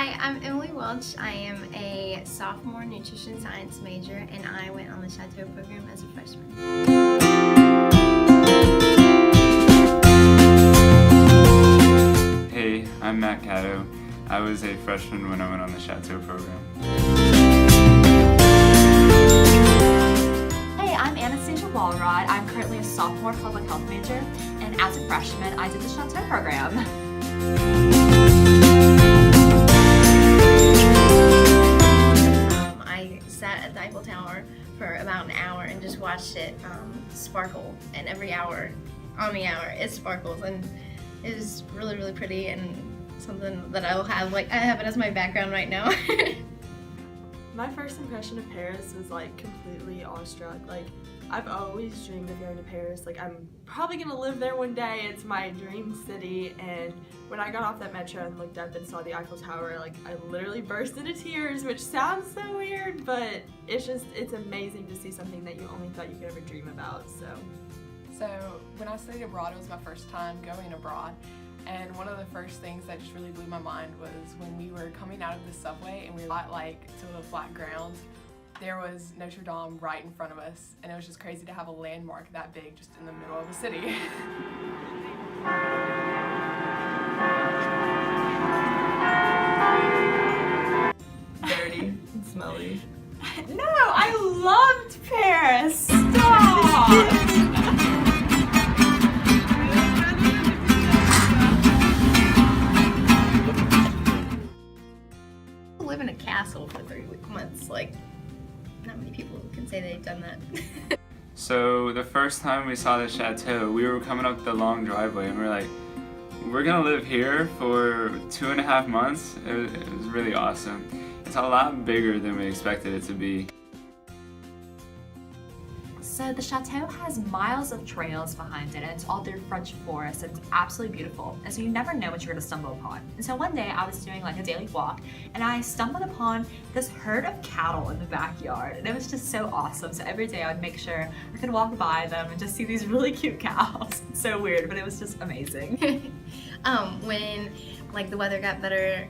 Hi, I'm Emily Welch. I am a sophomore nutrition science major, and I went on the Chateau program as a freshman. Hey, I'm Matt Gatto. I was a freshman when I went on the Chateau program. Hey, I'm Anastasia Walrod. I'm currently a sophomore public health major, and as a freshman, I did the Chateau program. I sat at the Eiffel Tower for about an hour and just watched it sparkle, and every hour, on the hour, it sparkles, and it was really, really pretty, and something that I will have, I have it as my background right now. My first impression of Paris was completely awestruck. I've always dreamed of going to Paris. I'm probably gonna live there one day. It's my dream city. And when I got off that metro and looked up and saw the Eiffel Tower, I literally burst into tears, which sounds so weird, but it's amazing to see something that you only thought you could ever dream about. So when I studied abroad, it was my first time going abroad. And one of the first things that just really blew my mind was when we were coming out of the subway and we got to the flat ground, there was Notre Dame right in front of us, and it was just crazy to have a landmark that big just in the middle of a city. Dirty and smelly. No, I loved Paris! Stop! Live in a castle for 3 months, not many people can say they've done that. So the first time we saw the Chateau, we were coming up the long driveway and we were like, we're gonna live here for 2.5 months. It was really awesome. It's a lot bigger than we expected it to be. So the Chateau has miles of trails behind it, and it's all through French forest, and it's absolutely beautiful. And so you never know what you're gonna stumble upon. And so one day I was doing a daily walk, and I stumbled upon this herd of cattle in the backyard, and it was just so awesome. So every day I would make sure I could walk by them and just see these really cute cows. It's so weird, but it was just amazing. When the weather got better,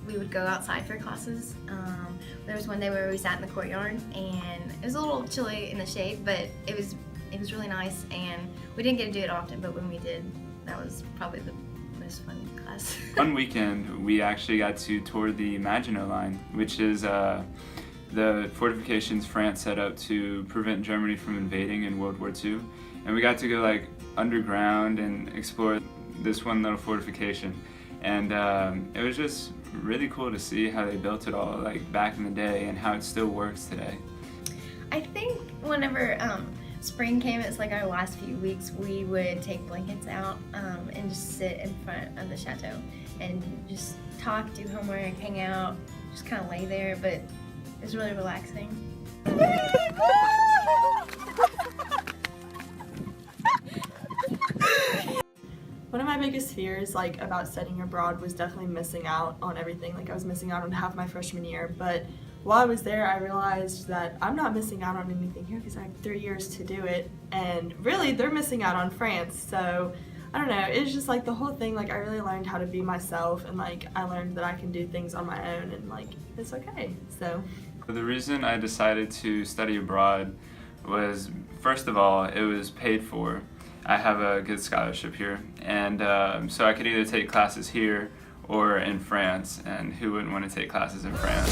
we would go outside for classes. There was one day where we sat in the courtyard, and it was a little chilly in the shade, but it was really nice, and we didn't get to do it often, but when we did, that was probably the most fun class. One weekend, we actually got to tour the Maginot Line, which is the fortifications France set up to prevent Germany from invading in World War II. And we got to go underground and explore this one little fortification. And it was just really cool to see how they built it all back in the day and how it still works today. I think whenever spring came, it's our last few weeks, we would take blankets out and just sit in front of the chateau and just talk, do homework, hang out, just kind of lay there, but it was really relaxing. One of my biggest fears about studying abroad was definitely missing out on everything. I was missing out on half my freshman year, but while I was there I realized that I'm not missing out on anything here because I have 3 years to do it, and really they're missing out on France. So I don't know, it's just the whole thing, I really learned how to be myself, and I learned that I can do things on my own, and it's okay. So the reason I decided to study abroad was, first of all, it was paid for. I have a good scholarship here, and so I could either take classes here or in France, and who wouldn't want to take classes in France?